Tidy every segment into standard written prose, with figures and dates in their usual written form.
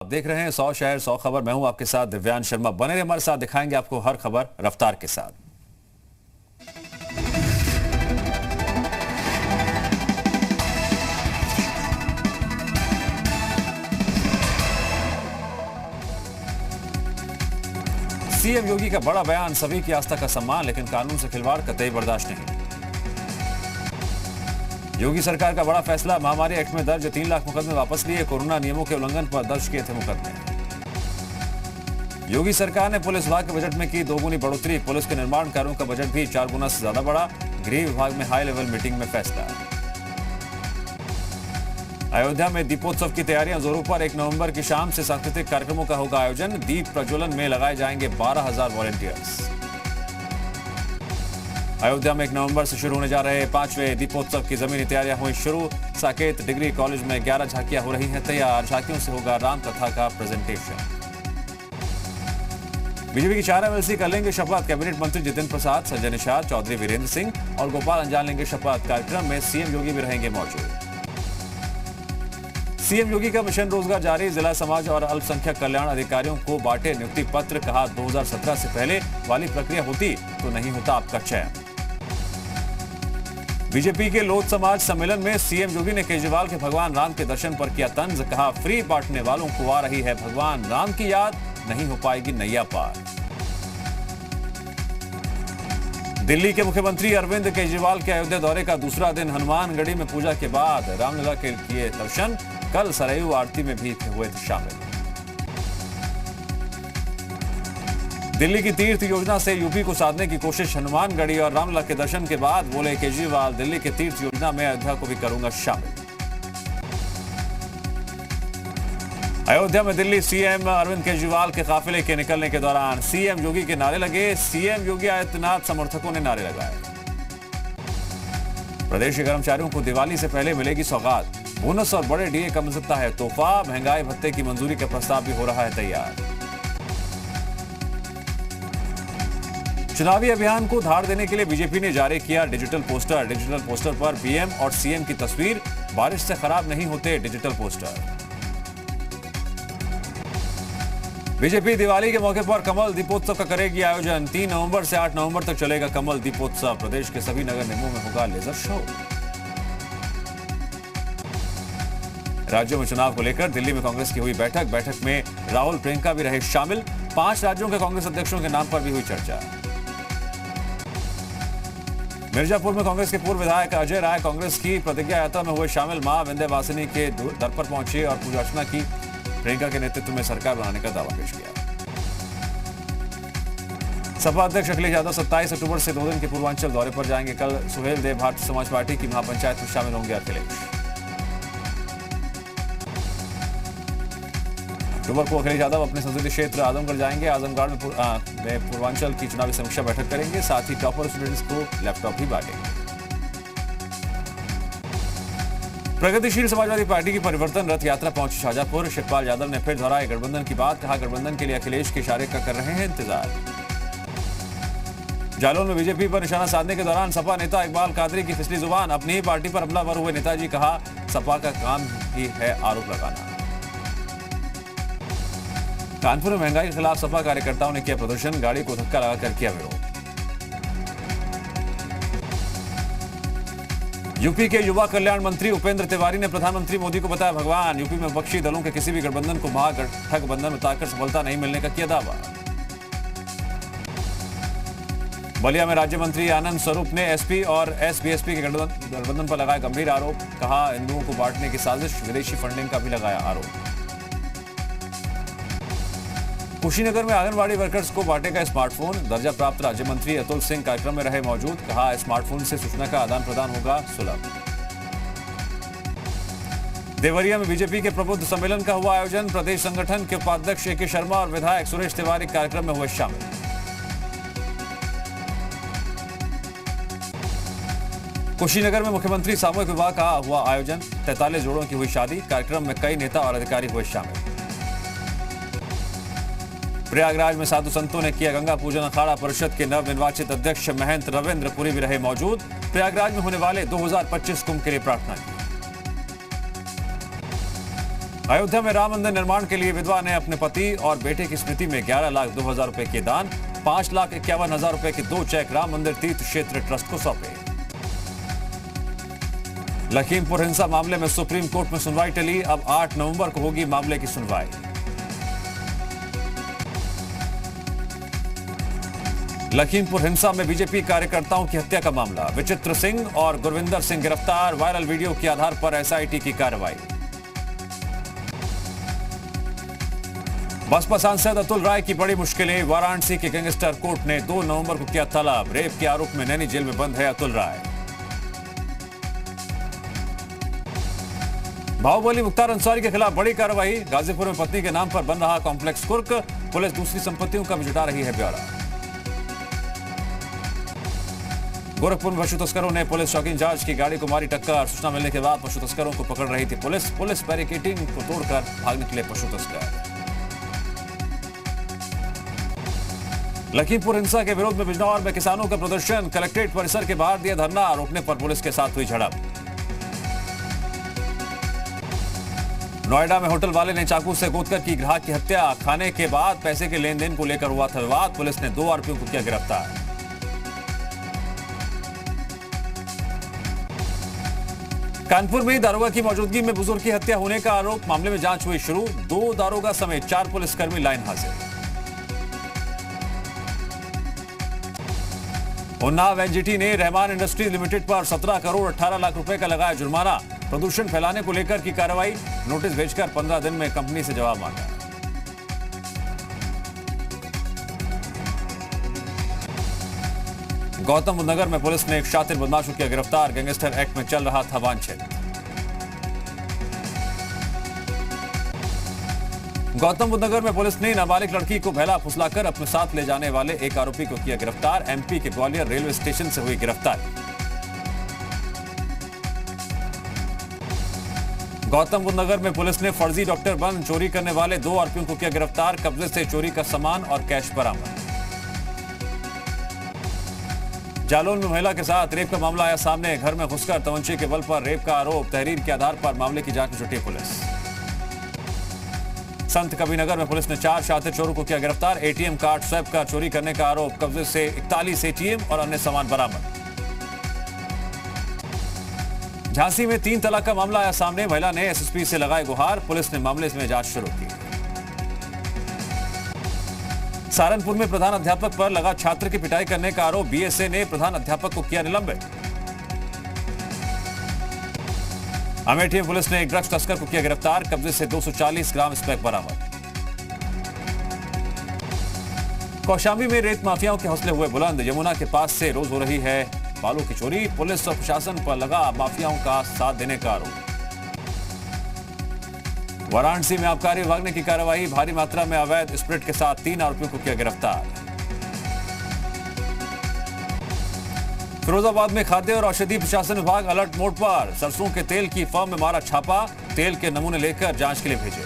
आप देख रहे हैं 100 शहर 100 खबर। मैं हूं आपके साथ दिव्यांश शर्मा। बने रहिए हमारे साथ, दिखाएंगे आपको हर खबर रफ्तार के साथ। सीएम योगी का बड़ा बयान, सभी की आस्था का सम्मान, लेकिन कानून से खिलवाड़ कतई बर्दाश्त नहीं। योगी सरकार का बड़ा फैसला, महामारी एक्ट में दर्ज 3 लाख मुकदमे वापस लिए, कोरोना नियमों के उल्लंघन पर दर्ज किए थे मुकदमे। योगी सरकार ने पुलिस विभाग के बजट में की 2 गुनी बढ़ोतरी, पुलिस के निर्माण कार्यों का बजट भी 4 गुना से ज्यादा बढ़ा, गृह विभाग में हाई लेवल मीटिंग में फैसला। अयोध्या में दीपोत्सव की तैयारियां जोरों पर, 1 नवंबर की शाम से सांस्कृतिक कार्यक्रमों का होगा आयोजन, दीप प्रज्वलन में लगाए जाएंगे 12,000 वॉलंटियर्स। अयोध्या में 1 नवंबर से शुरू होने जा रहे 5वें दीपोत्सव की जमीनी तैयारियां हुई शुरू, साकेत डिग्री कॉलेज में 11 झांकियां हो रही हैं तैयार, झांकियों से होगा राम कथा का प्रेजेंटेशन। बीजेपी की 4 एमएलसी कर लेंगे शपथ, कैबिनेट मंत्री जितेंद्र प्रसाद, संजय निषाद, चौधरी वीरेंद्र सिंह और गोपाल अंजान लेंगे शपथ। कार्यक्रम में सीएम योगी भी रहेंगे मौजूद। सीएम योगी का मिशन रोजगार जारी, जिला समाज और अल्पसंख्यक कल्याण अधिकारियों को बांटे नियुक्ति पत्र, कहा 2017 से पहले वाली प्रक्रिया होती तो नहीं होता आपका चयन। बीजेपी के लोध समाज सम्मेलन में सीएम योगी ने केजरीवाल के भगवान राम के दर्शन पर किया तंज, कहा फ्री बांटने वालों को आ रही है भगवान राम की याद, नहीं हो पाएगी नैया पार। दिल्ली के मुख्यमंत्री अरविंद केजरीवाल के अयोध्या दौरे का दूसरा दिन, हनुमानगढ़ी में पूजा के बाद रामलला के किए दर्शन, कल सरयू आरती में भी हुए थे शामिल। दिल्ली की तीर्थ योजना से यूपी को साधने की कोशिश, हनुमानगढ़ी और रामलला के दर्शन के बाद बोले केजरीवाल, दिल्ली के तीर्थ योजना में अयोध्या को भी करूंगा शामिल। अयोध्या में दिल्ली सीएम अरविंद केजरीवाल के काफिले के निकलने के दौरान सीएम योगी के नारे लगे, सीएम योगी आदित्यनाथ समर्थकों ने नारे लगाए। प्रदेश के कर्मचारियों को दिवाली से पहले मिलेगी सौगात, बोनस और बड़े डीए का मिल सकता है तोहफा, महंगाई भत्ते की मंजूरी का प्रस्ताव भी हो रहा है तैयार। चुनावी अभियान को धार देने के लिए बीजेपी ने जारी किया डिजिटल पोस्टर, डिजिटल पोस्टर पर पीएम और सीएम की तस्वीर, बारिश से खराब नहीं होते डिजिटल पोस्टर। बीजेपी दिवाली के मौके पर कमल दीपोत्सव का करेगी आयोजन, 3 नवंबर से 8 नवंबर तक चलेगा कमल दीपोत्सव, प्रदेश के सभी नगर निगमों में होगा लेजर शो। राज्यों में चुनाव को लेकर दिल्ली में कांग्रेस की हुई बैठक में राहुल प्रियंका भी रहे शामिल, 5 राज्यों के कांग्रेस अध्यक्षों के नाम पर भी हुई चर्चा। मिर्जापुर में कांग्रेस के पूर्व विधायक अजय राय कांग्रेस की प्रतिज्ञा यात्रा में हुए शामिल, मां विंध्यवासिनी के दर पर पहुंचे और पूजा अर्चना की, प्रियंका के नेतृत्व में सरकार बनाने का दावा पेश किया। सपा अध्यक्ष अखिलेश यादव 27 अक्टूबर से 2 दिन के पूर्वांचल दौरे पर जाएंगे, कल सुहेल देव भारतीय समाज पार्टी की महापंचायत में शामिल होंगे अखिलेश। अक्टूबर को अखिलेश यादव अपने संसदीय क्षेत्र आजमगढ़ जाएंगे, आजमगढ़ में पूर्वांचल की चुनावी समीक्षा बैठक करेंगे, साथ ही टॉपर स्टूडेंट्स को लैपटॉप भी बांटेंगे। प्रगतिशील समाजवादी पार्टी की परिवर्तन रथ यात्रा पहुंची शाहजहांपुर, शिवपाल यादव ने फिर दोहराई गठबंधन की बात, कहा गठबंधन के लिए अखिलेश के इशारे का कर रहे हैं इंतजार। जालौन में बीजेपी पर निशाना साधने के दौरान सपा नेता इकबाल कादरी की फिसली जुबान, अपनी ही पार्टी पर हमलावर हुए नेताजी, कहा सपा का काम ही है आरोप लगाना। कानपुर में महंगाई के खिलाफ सपा कार्यकर्ताओं ने किया प्रदर्शन, गाड़ी को धक्का लगाकर किया विरोध। यूपी के युवा कल्याण मंत्री उपेंद्र तिवारी ने प्रधानमंत्री मोदी को बताया भगवान, यूपी में विपक्षी दलों के किसी भी गठबंधन को महागठबंधन बताकर सफलता नहीं मिलने का किया दावा। बलिया में राज्य मंत्री आनंद स्वरूप ने एसपी और एसबीएसपी के गठबंधन पर लगाया गंभीर आरोप, कहा हिंदुओं को बांटने की साजिश, विदेशी फंडिंग का भी लगाया आरोप। कुशीनगर में आंगनबाड़ी वर्कर्स को बांटेगा स्मार्टफोन, दर्जा प्राप्त राज्य मंत्री अतुल सिंह कार्यक्रम में रहे मौजूद, कहा स्मार्टफोन से सूचना का आदान प्रदान होगा सुलभ। देवरिया में बीजेपी के प्रबुद्ध सम्मेलन का हुआ आयोजन, प्रदेश संगठन के उपाध्यक्ष ए के शर्मा और विधायक सुरेश तिवारी कार्यक्रम में हुए शामिल। कुशीनगर में मुख्यमंत्री सामूहिक विवाह का हुआ आयोजन, 43 जोड़ों की हुई शादी, कार्यक्रम में कई नेता और अधिकारी हुए शामिल। प्रयागराज में साधु संतों ने किया गंगा पूजन, अखाड़ा परिषद के नवनिर्वाचित अध्यक्ष महंत रविंद्र पुरी भी रहे मौजूद, प्रयागराज में होने वाले 2025 कुंभ के लिए प्रार्थना की। अयोध्या में राम मंदिर निर्माण के लिए विधवा ने अपने पति और बेटे की स्मृति में 11,02,000 रुपए के दान, 5,51,000 रुपए के 2 चेक राम मंदिर तीर्थ क्षेत्र ट्रस्ट को सौंपे। लखीमपुर हिंसा मामले में सुप्रीम कोर्ट में सुनवाई टली, अब 8 नवंबर को होगी मामले की सुनवाई। लखीमपुर हिंसा में बीजेपी कार्यकर्ताओं की हत्या का मामला, विचित्र सिंह और गुरविंदर सिंह गिरफ्तार, वायरल वीडियो के आधार पर एसआईटी की कार्रवाई। बसपा सांसद अतुल राय की बड़ी मुश्किलें, वाराणसी के गैंगस्टर कोर्ट ने 2 नवंबर को किया तलब, रेप के आरोप में नैनी जेल में बंद है अतुल राय। बाहुबली मुख्तार अंसारी के खिलाफ बड़ी कार्रवाई, गाजीपुर में पत्नी के नाम पर बन रहा कॉम्प्लेक्स कुर्क, पुलिस दूसरी संपत्तियों का भी जुटा रही है ब्यौरा। गोरखपुर में पशु तस्करों ने पुलिस शौकीन जहाज की गाड़ी को मारी टक्कर, सूचना मिलने के बाद पशु तस्करों को पकड़ रही थी पुलिस बैरिकेडिंग को तोड़कर भागने के लिए पशु तस्कर। लखीमपुर हिंसा के विरोध में बिजनौर में किसानों का प्रदर्शन, कलेक्ट्रेट परिसर के बाहर दिया धरना, रोकने पर पुलिस के साथ हुई झड़प। नोएडा में होटल वाले ने चाकू से गोदकर की ग्राहक की हत्या, खाने के बाद पैसे के लेन देन को लेकर हुआ था विवाद, पुलिस ने 2 आरोपियों को किया गिरफ्तार। कानपुर में दारोगा की मौजूदगी में बुजुर्ग की हत्या होने का आरोप, मामले में जांच हुई शुरू, 2 दारोगा समेत 4 पुलिसकर्मी लाइन हाजिर। उन्नाव एनजीटी ने रहमान इंडस्ट्रीज लिमिटेड पर 17 करोड़ 18 लाख रुपए का लगाया जुर्माना, प्रदूषण फैलाने को लेकर की कार्रवाई, नोटिस भेजकर 15 दिन में कंपनी से जवाब मांगा। गौतम बुद्ध नगर में पुलिस ने एक शातिर बदमाश को किया गिरफ्तार, गैंगस्टर एक्ट में चल रहा था वांछित। गौतम बुद्ध नगर में पुलिस ने नाबालिग लड़की को बहला फुसलाकर अपने साथ ले जाने वाले एक आरोपी को किया गिरफ्तार, एमपी के ग्वालियर रेलवे स्टेशन से हुई गिरफ्तारी। गौतम बुद्ध नगर में पुलिस ने फर्जी डॉक्टर बन चोरी करने वाले 2 आरोपियों को किया गिरफ्तार, कब्जे से चोरी का सामान और कैश बरामद। जालौन में महिला के साथ रेप का मामला आया सामने, घर में घुसकर तमंचे के बल पर रेप का आरोप, तहरीर के आधार पर मामले की जांच में जुटी पुलिस। संत कबीरनगर में पुलिस ने 4 शातिर चोरों को किया गिरफ्तार, एटीएम कार्ड स्वैप कर चोरी करने का आरोप, कब्जे से 41 एटीएम और अन्य सामान बरामद। झांसी में 3 तलाक का मामला आया सामने, महिला ने एसएसपी से लगाई गुहार, पुलिस ने मामले में जांच शुरू की। सहारनपुर में प्रधान अध्यापक पर लगा छात्र की पिटाई करने का आरोप, बीएसए ने प्रधान अध्यापक को किया निलंबित। अमेठी में पुलिस ने एक ड्रग्स तस्कर को किया गिरफ्तार, कब्जे से 240 ग्राम स्मैक बरामद। कौशाम्बी में रेत माफियाओं के हौसले हुए बुलंद, यमुना के पास से रोज हो रही है बालू की चोरी, पुलिस और प्रशासन पर लगा माफियाओं का साथ देने का आरोप। वाराणसी में आबकारी विभाग ने की कार्रवाई, भारी मात्रा में अवैध स्प्रिट के साथ 3 आरोपियों को किया गिरफ्तार। फिरोजाबाद में खाद्य और औषधि प्रशासन विभाग अलर्ट मोड पर, सरसों के तेल की फर्म में मारा छापा, तेल के नमूने लेकर जांच के लिए भेजे।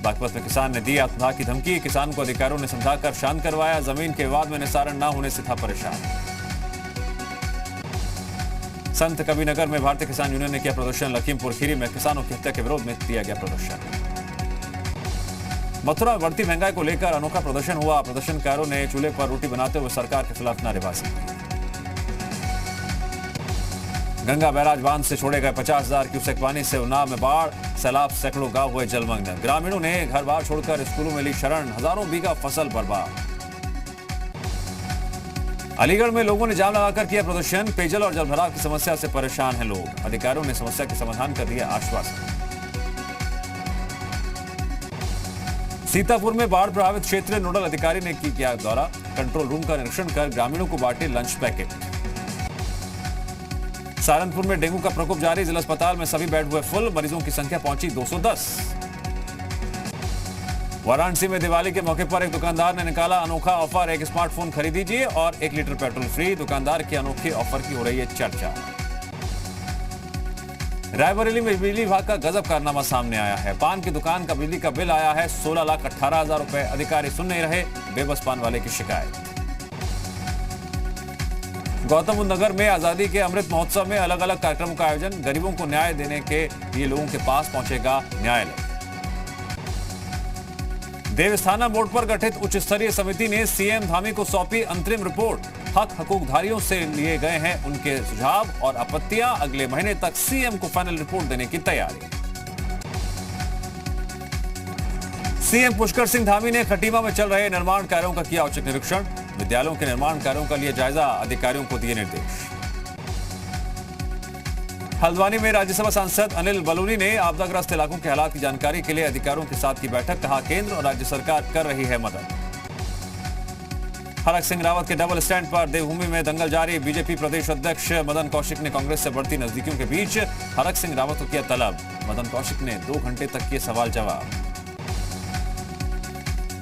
बागपत में किसान ने दी आत्मदाह की धमकी, किसान को अधिकारियों ने समझाकर शांत करवाया, जमीन के विवाद में निस्तारण न होने से था परेशान। संत कबीरनगर में भारतीय किसान यूनियन ने किया प्रदर्शन, लखीमपुर खीरी में किसानों की हत्या के विरोध में किया गया प्रदर्शन। मथुरा में बढ़ती महंगाई को लेकर अनोखा प्रदर्शन हुआ, प्रदर्शनकारों ने चूल्हे पर रोटी बनाते हुए सरकार के खिलाफ नारेबाजी की। गंगा बैराज बांध से छोड़े गए 50,000 क्यूसेक पानी से उन्नाव में बाढ़, सैलाब, सैकड़ों गांव हुए जलमग्न, ग्रामीणों ने घर बार छोड़कर स्कूलों में ली शरण, हजारों बीघा फसल बर्बाद। अलीगढ़ में लोगों ने जाम लगाकर किया प्रदर्शन, पेयजल और जलभराव की समस्या से परेशान हैं लोग, अधिकारियों ने समस्या के समाधान कर दिया आश्वासन। सीतापुर में बाढ़ प्रभावित क्षेत्र नोडल अधिकारी ने किया दौरा, कंट्रोल रूम का निरीक्षण कर ग्रामीणों को बांटे लंच पैकेट। सहारनपुर में डेंगू का प्रकोप जारी, जिला अस्पताल में सभी बेड हुए फुल, मरीजों की संख्या पहुंची 210। वाराणसी में दिवाली के मौके पर एक दुकानदार ने निकाला अनोखा ऑफर, एक स्मार्टफोन खरीदीजिए और 1 लीटर पेट्रोल फ्री, दुकानदार के अनोखे ऑफर की हो रही है चर्चा। रायबरेली में बिजली विभाग का गजब कारनामा सामने आया है, पान की दुकान का बिजली का बिल आया है 16,18,000 रुपए, अधिकारी सुन नहीं रहे बेबस पान वाले की शिकायत। गौतम बुद्ध नगर में आजादी के अमृत महोत्सव में अलग अलग कार्यक्रमों का आयोजन। गरीबों को न्याय देने के लिए लोगों के पास पहुंचेगा न्यायालय। देवस्थानम बोर्ड पर गठित उच्च स्तरीय समिति ने सीएम धामी को सौंपी अंतरिम रिपोर्ट। हकूकधारियों से लिए गए हैं उनके सुझाव और आपत्तियां। अगले महीने तक सीएम को फाइनल रिपोर्ट देने की तैयारी। सीएम पुष्कर सिंह धामी ने खटीमा में चल रहे निर्माण कार्यों का किया औचक निरीक्षण। विद्यालयों के निर्माण कार्यों का लिया जायजा, अधिकारियों को दिए निर्देश। हल्द्वानी में राज्यसभा सांसद अनिल बलूनी ने आपदाग्रस्त इलाकों के हालात की जानकारी के लिए अधिकारियों के साथ की बैठक। कहा केंद्र और राज्य सरकार कर रही है मदद। हरक सिंह रावत के डबल स्टैंड पर देवभूमि में दंगल जारी। बीजेपी प्रदेश अध्यक्ष मदन कौशिक ने कांग्रेस से बढ़ती नजदीकियों के बीच हरक सिंह रावत को किया तलब। मदन कौशिक ने 2 घंटे तक किए सवाल जवाब।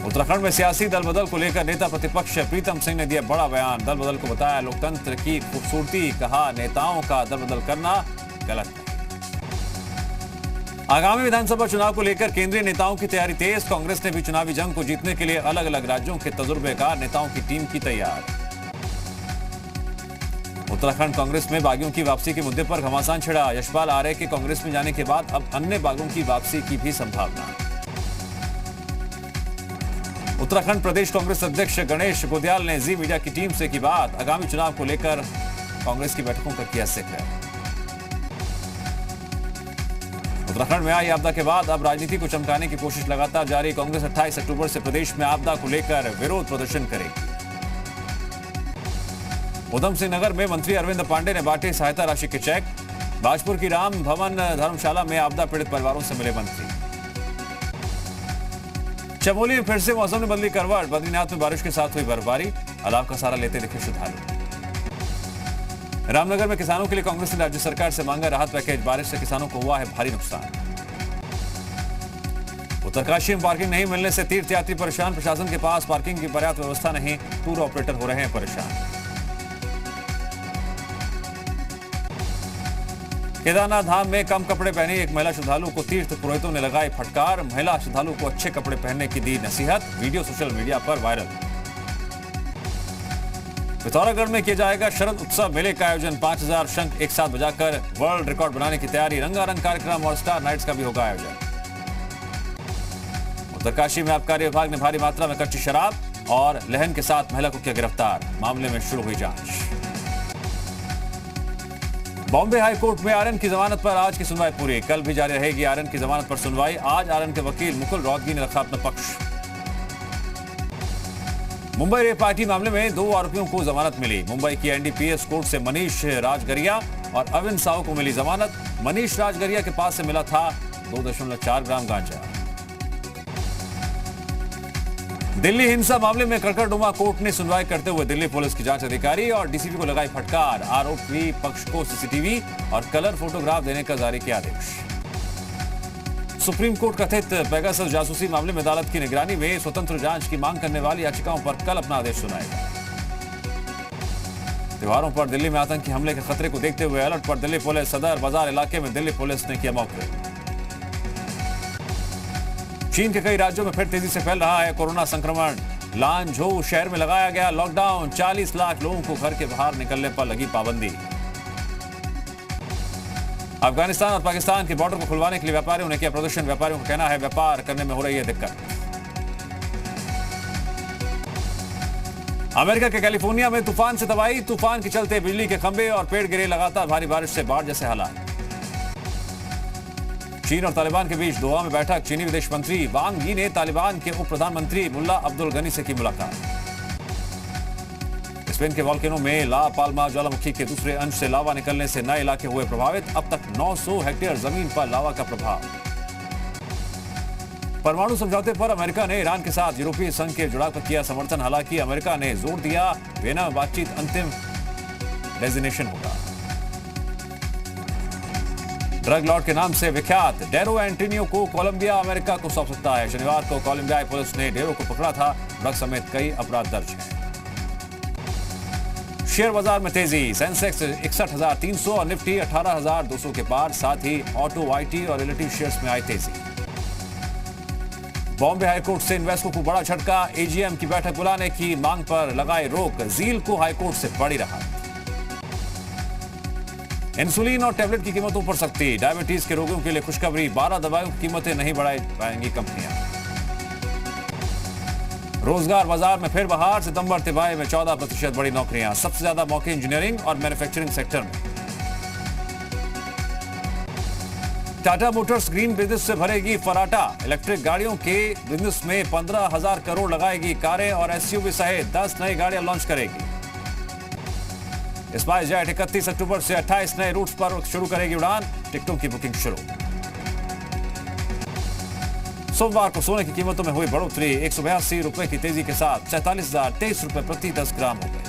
उत्तराखंड में सियासी दल बदल को लेकर नेता प्रतिपक्ष प्रीतम सिंह ने दिया बड़ा बयान। दल बदल को बताया लोकतंत्र की खूबसूरती। कहा नेताओं का दल बदल करना गलत है। आगामी विधानसभा चुनाव को लेकर केंद्रीय नेताओं की तैयारी तेज। कांग्रेस ने भी चुनावी जंग को जीतने के लिए अलग अलग राज्यों के तजुर्बेकार नेताओं की टीम की तैयार। उत्तराखंड कांग्रेस में बागियों की वापसी के मुद्दे पर घमासान छिड़ा। यशपाल आर्य के कांग्रेस में जाने के बाद अब अन्य बागियों की वापसी की भी संभावना। उत्तराखंड प्रदेश कांग्रेस अध्यक्ष गणेश गोदयाल ने जी मीडिया की टीम से की बात। आगामी चुनाव को लेकर कांग्रेस की बैठकों का किया जिक्र। उत्तराखंड में आई आपदा के बाद अब राजनीति को चमकाने की कोशिश लगातार जारी। कांग्रेस 28 अक्टूबर से प्रदेश में आपदा को लेकर विरोध प्रदर्शन करेगी। उधम सिंह नगर में मंत्री अरविंद पांडे ने बांटे सहायता राशि के चेक। बाजपुर की राम भवन धर्मशाला में आपदा पीड़ित परिवारों से मिले मंत्री। चमोली में फिर से मौसम ने बदली करवट। बद्रीनाथ में बारिश के साथ हुई बर्फबारी। अलाव का सहारा लेते दिखे श्रद्धालु। रामनगर में किसानों के लिए कांग्रेस ने राज्य सरकार से मांगा राहत पैकेज। बारिश से किसानों को हुआ है भारी नुकसान। उत्तरकाशी में पार्किंग नहीं मिलने से तीर्थयात्री परेशान। प्रशासन के पास पार्किंग की पर्याप्त व्यवस्था नहीं। टूर ऑपरेटर हो रहे हैं परेशान। केदारनाथ धाम में कम कपड़े पहनी एक महिला श्रद्धालु को तीर्थ पुरोहितों ने लगाई फटकार। महिला श्रद्धालु को अच्छे कपड़े पहनने की दी नसीहत। वीडियो सोशल मीडिया पर वायरल। पिथौरागढ़ में किया जाएगा शरद उत्सव मेले का आयोजन। 5000 शंख एक साथ बजाकर वर्ल्ड रिकॉर्ड बनाने की तैयारी। रंगारंग कार्यक्रम और स्टार नाइट्स का भी होगा आयोजन। उत्तरकाशी में आबकारी विभाग ने भारी मात्रा में कच्ची शराब और लहन के साथ महिला को किया गिरफ्तार। मामले में शुरू हुई जांच। बॉम्बे हाई कोर्ट में आर्यन की जमानत पर आज की सुनवाई पूरी। कल भी जारी रहेगी आर्यन की जमानत पर सुनवाई। आज आर्यन के वकील मुकुल रोहतगी ने रखा अपना पक्ष। मुंबई रेप पार्टी मामले में 2 आरोपियों को जमानत मिली। मुंबई की एनडीपीएस कोर्ट से मनीष राजगरिया और अविन साहू को मिली जमानत। मनीष राजगरिया के पास से मिला था 2.4 ग्राम गांजा। दिल्ली हिंसा मामले में कड़कड़डुमा कोर्ट ने सुनवाई करते हुए दिल्ली पुलिस की जांच अधिकारी और डीसीपी को लगाई फटकार। आरोपी पक्ष को सीसीटीवी और कलर फोटोग्राफ देने का जारी किया आदेश। सुप्रीम कोर्ट कथित पेगासस जासूसी मामले में अदालत की निगरानी में स्वतंत्र जांच की मांग करने वाली याचिकाओं पर कल अपना आदेश सुनाएगा। त्योहारों पर दिल्ली में आतंकी हमले के खतरे को देखते हुए अलर्ट पर दिल्ली पुलिस। सदर बाजार इलाके में दिल्ली पुलिस ने किया मौके। चीन के कई राज्यों में फिर तेजी से फैल रहा है कोरोना संक्रमण। लांझोउ शहर में लगाया गया लॉकडाउन। 40 लाख लोगों को घर के बाहर निकलने पर लगी पाबंदी। अफगानिस्तान और पाकिस्तान के बॉर्डर को खुलवाने के लिए व्यापारियों ने किया प्रदर्शन। व्यापारियों का कहना है व्यापार करने में हो रही है दिक्कत। अमेरिका के कैलिफोर्निया में तूफान से तबाही। तूफान के चलते बिजली के खंभे और पेड़ गिरे। लगातार भारी बारिश से बाढ़ जैसे हालात। चीन और तालिबान के बीच दोहा में बैठक। चीनी विदेश मंत्री वांग यी ने तालिबान के उप प्रधानमंत्री मुल्ला अब्दुल गनी से की मुलाकात। स्पेन के वॉल्केनो में ला पाल्मा ज्वालामुखी के दूसरे अंश से लावा निकलने से नए इलाके हुए प्रभावित। अब तक 900 हेक्टेयर जमीन पर लावा का प्रभाव। परमाणु समझौते पर अमेरिका ने ईरान के साथ यूरोपीय संघ के जुड़ाव पर किया समर्थन। हालांकि अमेरिका ने जोर दिया वियना में बातचीत अंतिम डेजिग्नेशन होगा। ड्रग लॉर्ड के नाम से विख्यात डेरो एंटोनियो को कोलंबिया अमेरिका को सौंप सकता है। शनिवार को कोलंबियाई पुलिस ने डेरो को पकड़ा था। ड्रग समेत कई अपराध दर्ज हैं। शेयर बाजार में तेजी। सेंसेक्स 61,300 और निफ्टी 18,200 के पार। साथ ही ऑटो, आईटी और रिलेटिव शेयर्स में आई तेजी। बॉम्बे हाईकोर्ट से इन्वेस्टरों को बड़ा झटका। एजीएम की बैठक बुलाने की मांग पर लगाए रोक। जील को हाईकोर्ट से बड़ी राहत। इंसुलिन और टैबलेट की कीमतों पर सख्ती, डायबिटीज के रोगियों के लिए खुशखबरी, 12 दवाओं की कीमतें नहीं बढ़ाई पाएंगी कंपनियां। रोजगार बाजार में फिर बहार, सितंबर तिमाही में 14% बढ़ी नौकरियां, सबसे ज्यादा मौके इंजीनियरिंग और मैन्युफैक्चरिंग सेक्टर में। टाटा मोटर्स ग्रीन बिजनेस से भरेगी फराटा, इलेक्ट्रिक गाड़ियों के बिजनेस में 15,000 करोड़ लगाएगी, कारें और एसयूवी सहित 10 नई गाड़ियां लॉन्च करेगी। स्पाइस जेट 31 अक्टूबर से 28 नए रूट्स पर शुरू करेगी उड़ान, टिकटों की बुकिंग शुरू। सोमवार को सोने की कीमतों में हुई बढ़ोतरी, 182 रुपए की तेजी के साथ 47,023 रुपए प्रति 10 ग्राम हो गई।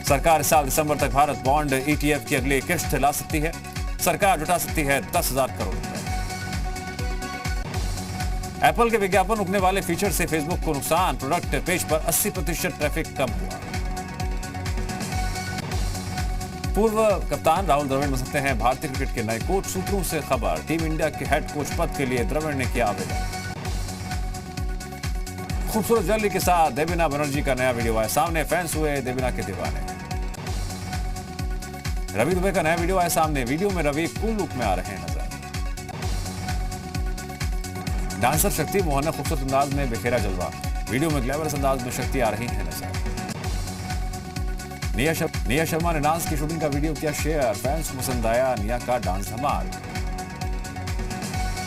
सरकार इस साल दिसंबर तक भारत बॉन्ड ETF की अगली किश्त ला सकती है, सरकार जुटा सकती है 10,000 करोड़ रुपए। एप्पल के विज्ञापन रुकने वाले फीचर से फेसबुक को नुकसान, प्रोडक्ट पेज पर 80% ट्रैफिक कम हुआ। पूर्व कप्तान राहुल द्रविड़ बन सकते हैं भारतीय क्रिकेट के नए कोच, सूत्रों से खबर। टीम इंडिया के हेड कोच पद के लिए द्रविड़ ने किया आवेदन। खूबसूरत ज्वेलरी के साथ देवीना बनर्जी का नया वीडियो आया सामने, फैंस हुए देवीना के दीवाने। रवि दुबे का नया वीडियो आया सामने, वीडियो में रवि कूल लुक में आ रहे हैं नजर। डांसर शक्ति मोहन ने खूबसूरत अंदाज में बिखेरा जलवा, वीडियो में ग्लैमरस अंदाज में शक्ति आ रही है नजर। निया शर्मा ने डांस की शूटिंग का वीडियो किया शेयर, फैंस को पसंद आया निया का डांस धमाल।